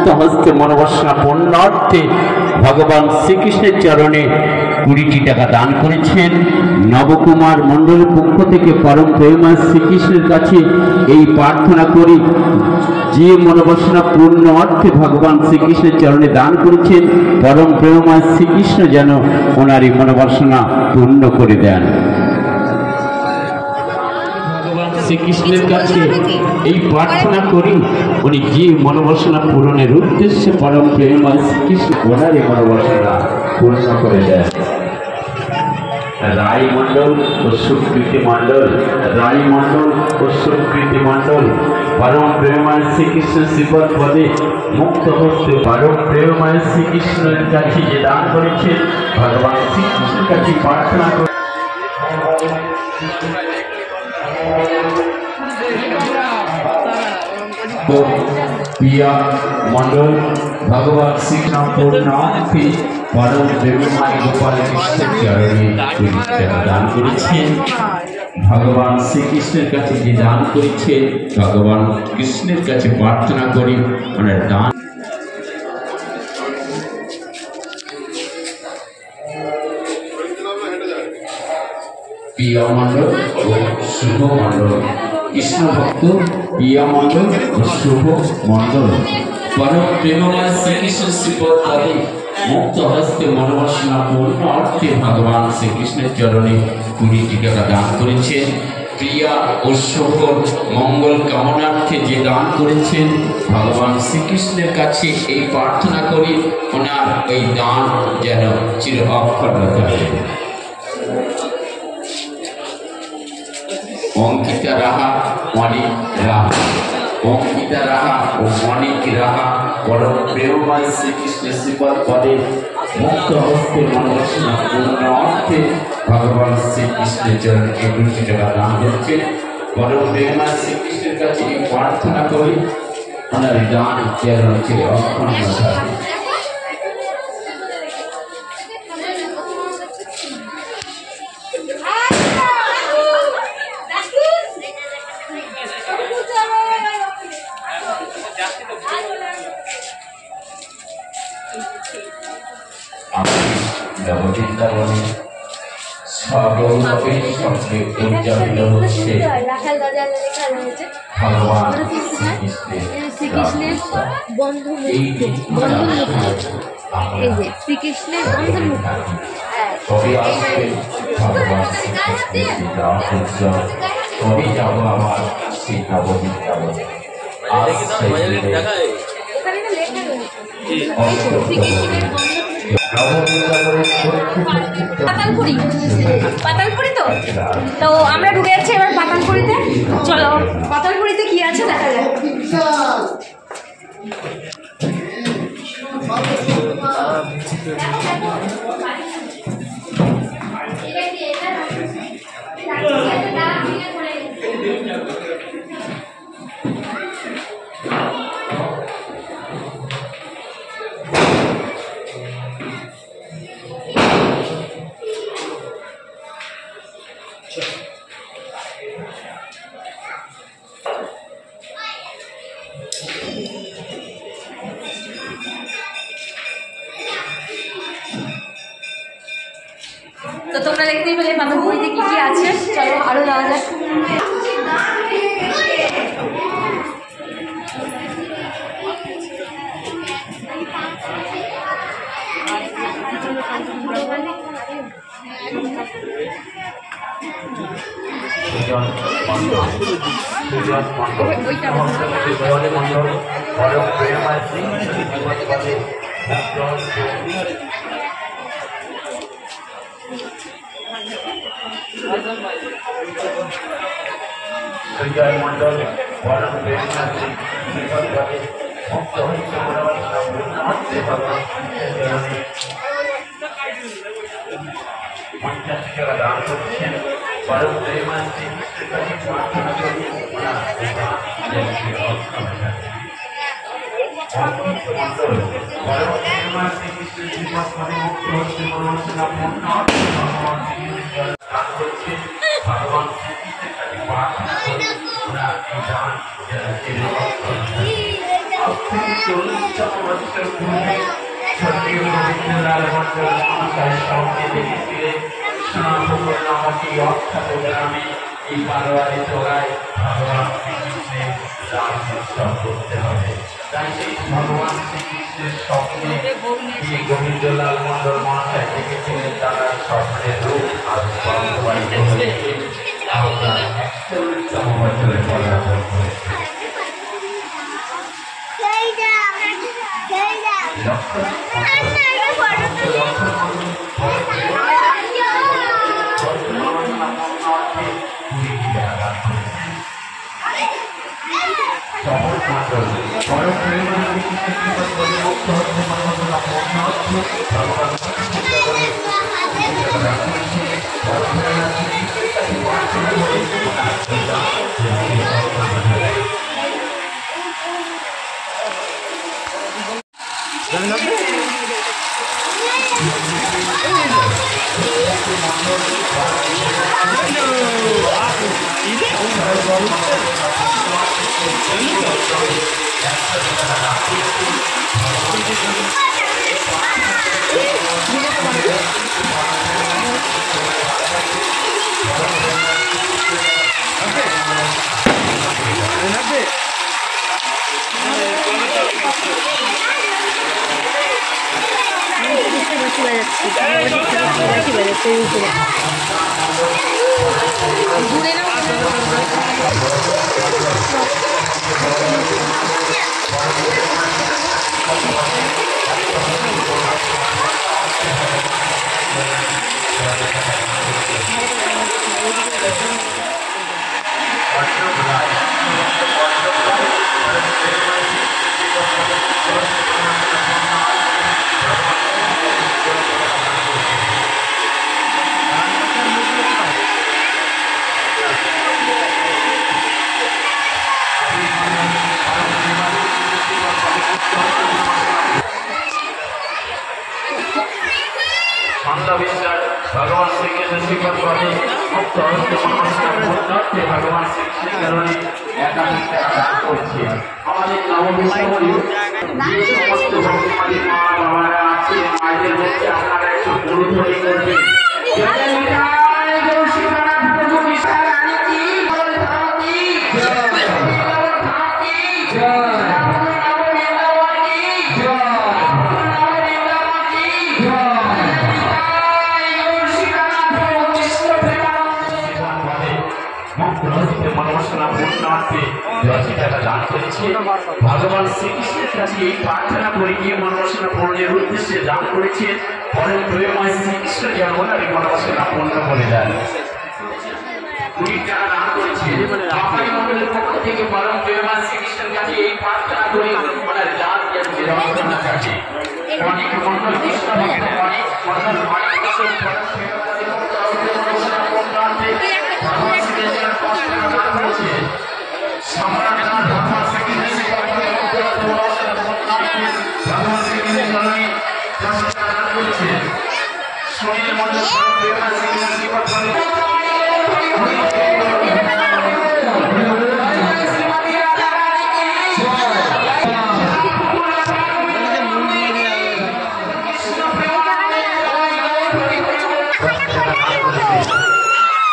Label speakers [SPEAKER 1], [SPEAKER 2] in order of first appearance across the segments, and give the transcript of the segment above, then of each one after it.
[SPEAKER 1] মুক্ত হস্তে মনোবাসনা পূর্ণার্থে ভগবান শ্রীকৃষ্ণের চরণে 20টি টাকা দান করেছেন। নবকুমার মণ্ডলের পক্ষ থেকে পরম প্রেমময় শ্রীকৃষ্ণের কাছে এই প্রার্থনা করি, যে মনোবাসনা পূর্ণ অর্থে ভগবান শ্রীকৃষ্ণের চরণে দান করেছেন, পরম প্রেমময় শ্রীকৃষ্ণ যেন ওনার এই মনোবাসনা পূর্ণ করে দেন। শ্রীকৃষ্ণের কাছে এই প্রার্থনা করি, উনি যে মনোবাসনা পূরণের উদ্দেশ্যে পরম প্রেমময় শ্রীকৃষ্ণ ওনার এই মনোবাসনা পূর্ণ করে দেন। রায় মণ্ডল ও সুকৃতি মণ্ডল, রায় মণ্ডল ও সুকৃতি মণ্ডল পরম প্রেমময় শ্রীকৃষ্ণ শ্রীপদ পদে মুক্ত হস্তে পরম প্রেমময় শ্রীকৃষ্ণের কাছে যে দান করেছেন, ভগবান শ্রীকৃষ্ণের কাছে প্রার্থনা করে পিয়া মণ্ডল ভগবান শ্রীকৃষ্ণ পূর্ণার্থে পরম প্রেমময় গোপাল কৃষ্ণের চরণে দান করেছেন। ভগবান শ্রীকৃষ্ণের কাছে যে দান করেছেন, ভগবান কৃষ্ণের কাছে প্রার্থনা করি ওনার দান। পিয়া মণ্ডল ও শুভ মণ্ডল, কৃষ্ণ ভক্ত পিয়া মণ্ডল ও শুভ মণ্ডল পরম প্রেমময় শ্রীকৃষ্ণ শ্রীপদ পদে মুক্ত হস্তে মনোবাসনা পূর্ণ অর্থে ভগবান শ্রীকৃষ্ণের চরণে 20টি টাকা দান করেছেন। প্রিয়া ও শুভ মঙ্গল কামনার্থে যে দান করেছেন, ভগবান শ্রীকৃষ্ণের কাছে এই প্রার্থনা করি ওনার এই দান যেন চির অক্ষত থাকে। অঙ্কিতা রাহা, অনিক রাহা, অঙ্কিতা রাহা ও অনিক রাহা পরম প্রেমময় শ্রীকৃষ্ণের শ্রীপদ পদে মুক্ত হস্তে মনোবাসনা পূর্ণ অর্থে ভগবান শ্রীকৃষ্ণের চরণে 20টি টাকা দান করছেন। পরম প্রেমময় শ্রীকৃষ্ণের কাছে প্রার্থনা করি ওনার দান যেন চির অক্ষত থাকে। নববৃন্দাবনে সগৌরবের সঙ্গে উদযাপিত হচ্ছে ভগবান শ্রীকৃষ্ণের বন্ধুমূর্তি, শ্রীকৃষ্ণের বন্ধুমূর্তি। কবে আসবে ভগবান শ্রীকৃষ্ণের বিবাহ উৎসব, কবে যাব আমার সেই নববৃন্দাবনে। আজ সেই
[SPEAKER 2] পাতালপুরি তো আমরা ঢুকে যাচ্ছি এবার পাতালপুরিতে। চলো পাতালপুরিতে কি আছে দেখা যাক। তো তোমরা দেখতেই পেলে পাতালপুরিতে কি কি আছে। চলো আরো যাওয়া যাক।
[SPEAKER 1] Sujay Mandal, Varam Krishna,
[SPEAKER 3] থেকে 40তম বছর পূর্বে স্বর্গীয় গোবিন্দলাল মন্ডল মহাশয় স্বপ্নে দেখেছিলেন সোনাপুকুর নামক এই অখ্যাত গ্রামে এই বারোয়ারি চোরায় ভগবান শ্রীকৃষ্ণের রাম উৎসব করতে হবে। তাই সেই ভগবান শ্রীকৃষ্ণের স্বপ্নে এই গোবিন্দলাল মন্ডল মহাশয় দেখেছিলেন তারা স্বপ্নের রূপ আর বাস্তবায়িত হয়েছে। আমরা 41তম বছরে পদার্পণ করেছি। भगवान श्री कृष्ण श्रीपद पदे भगवान श्री कृष्ण चरणे एकादश दान করছে আমাদের নববিশ্বরী যে সমস্ত ভক্তমালী মা বাবারা আছে মায়েদের মধ্যে আপনারা একটু গুরুত্বই করবেন জয় নিতাই গৌর শিবনাথ প্রভু বিশাল রানী কি বল ধামী জয় ধামী জয় भगवान श्रीकृष्ण प्रार्थना मनोवासना पूर्णेर उद्देश्य दान करेছেন পরে প্রেমময় শ্রীকৃষ্ণ যেমন এই মনোবাসনা পূর্ণ করে দেন। উনি টাকা দান করেছেন আপনার মন্ডলের পক্ষ থেকে পরম প্রেমময় শ্রীকৃষ্ণের কাছে এই প্রার্থনা করি ওনার দান যেন জনগণের কাছে অনেক মন্ডল কৃষ্ণ ভক্ত অনেক মন্ডল অনেক বছর পরম প্রেমময় মনোবাসনা পূর্ণার্থে ভগবান শ্রীকৃষ্ণের প্রার্থনা দান করেছেন। সম্রাট ভগবান শ্রীকৃষ্ণের भगवान श्री कृष्ण चरणे दान করেছেন সুনীল মন্ডল ভগবান শ্রী কৃষ্ণ শ্রীপদ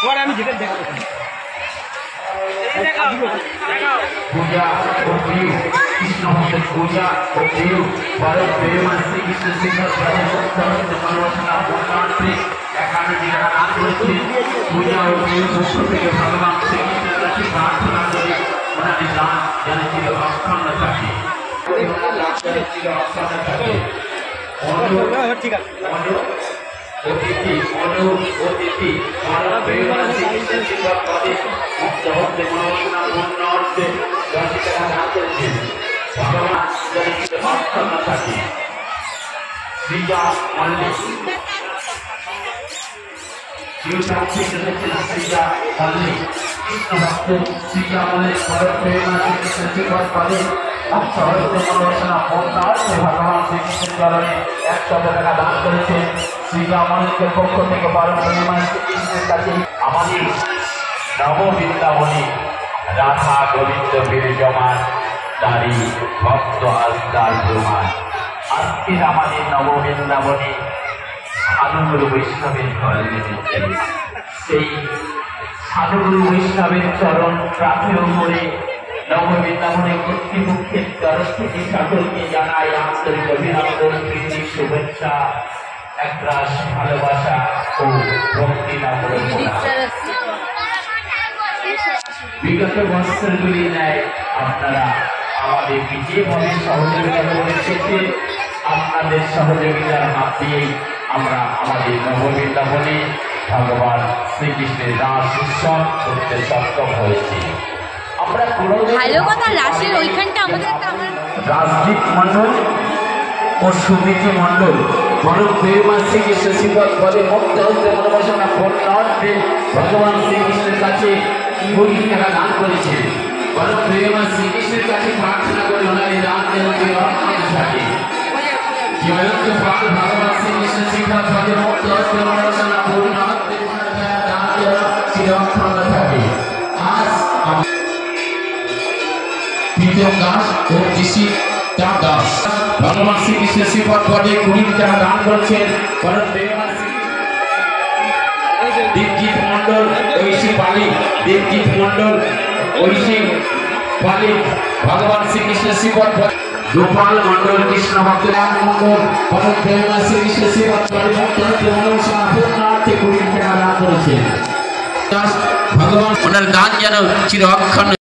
[SPEAKER 3] পদে আমি যেটা দেখো पूजा और प्रिय कृष्ण भक्त पूजा और प्रिय परम प्रेममय श्री कृष्ण श्रीपद मनोवासना पूर्णार्थे 51 টাকা দান করেছেন। पूजा और प्रिय পক্ষ থেকে ভগবান শ্রীকৃষ্ণের কাছে প্রার্থনা করি ওনার দান যেন চির অক্ষুণ্ণ থাকে। ঠিক আছে অতিথি অতিথি পরম প্রেমময় শ্রী কৃষ্ণ শ্রীপদ পদে মুক্ত হতে মনোবাসনা পূর্ণার্থে 10 টাকা দান করেছেন। ভগবান যেন চির অক্ষুণ্ণ থাকে। শ্রীজা মল্লিক শ্রীজা মল্লিক কৃষ্ণ ভক্ত শ্রীজা মল্লিক পরম প্রেমময় শ্রী কৃষ্ণ শ্রীপদ পদে মুক্ত হতে মনোবাসনা পূর্ণার্থে ভগবান শ্রীকৃষ্ণের চরণে 100 টাকা দান করেছেন। শ্রীজা মল্লিকের পক্ষ থেকে পরম প্রেমময় শ্রীকৃষ্ণের কাছে আমাদের নব বৃন্দাবনী রাধা গোবিন্দ বিরাজমান তারই ভক্ত আজ তার প্রমাণ। আজকের আমাদের নববৃন্দাবনে সাধুগুরু বৈষ্ণবের ঘর নেমেছে। সেই সাধুগুরু বৈষ্ণবের চরণ প্রার্থনা করে নববৃন্দাবনে কর্তৃপক্ষের তরফ থেকে সকলকে জানাই আন্তরিক অভিনন্দন, প্রীতি, শুভেচ্ছা, একরাশ ভালোবাসা ও ভক্তি লাভ করুন। বিগত বছরগুলি নেয় আপনারা আমাদেরকে যেভাবে সহযোগিতা করে এসেছে, আপনাদের সহযোগিতার হাত দিয়েই আমরা আমাদের নববৃন্দাবনে ভগবান শ্রীকৃষ্ণের রাস উৎসব করতে সক্ষম হয়েছি। আমরা
[SPEAKER 2] ভালো কথা, রাসের ওইখানটা আমাদের
[SPEAKER 3] রাজদীপ মন্ডল ও সুমিতি মন্ডল বরং প্রেমা শ্রীকৃষ্ণ শিবক বলে মুক্ত হতে মনোবাসনা পূর্ণার্থে ভগবান শ্রীকৃষ্ণের কাছে 20 টাকা দান করেছে। বরং প্রেমা শ্রীকৃষ্ণের কাছে প্রার্থনা করে ওনার দান যেন থাকে। জয়ন্ত পাল ভগবান শ্রীকৃষ্ণ শিবক বলে মুক্ত হতে মনোবাসনা পূর্ণার্থে দান যেন চিরক্ষণ থাকে। আজ প্রীতম দাস ও ঋষি দাস ভগবান শ্রীকৃষ্ণের শ্রীপদ পদে 20 টাকা দান করেছেন। দীপজিৎ মন্ডল, ঐশী পালি, দীপজিৎ মন্ডল, ঐশী পালি ভগবান শ্রীকৃষ্ণের শ্রীপদ পদে, গোপাল মন্ডল, কৃষ্ণ ভক্ত মন্ডল ভগবান শ্রীকৃষ্ণের শ্রীপদ পদে পূর্ণার্থে 20 টাকা দান করেছেন। ভগবান ওনার দান যেন চির অক্ষণ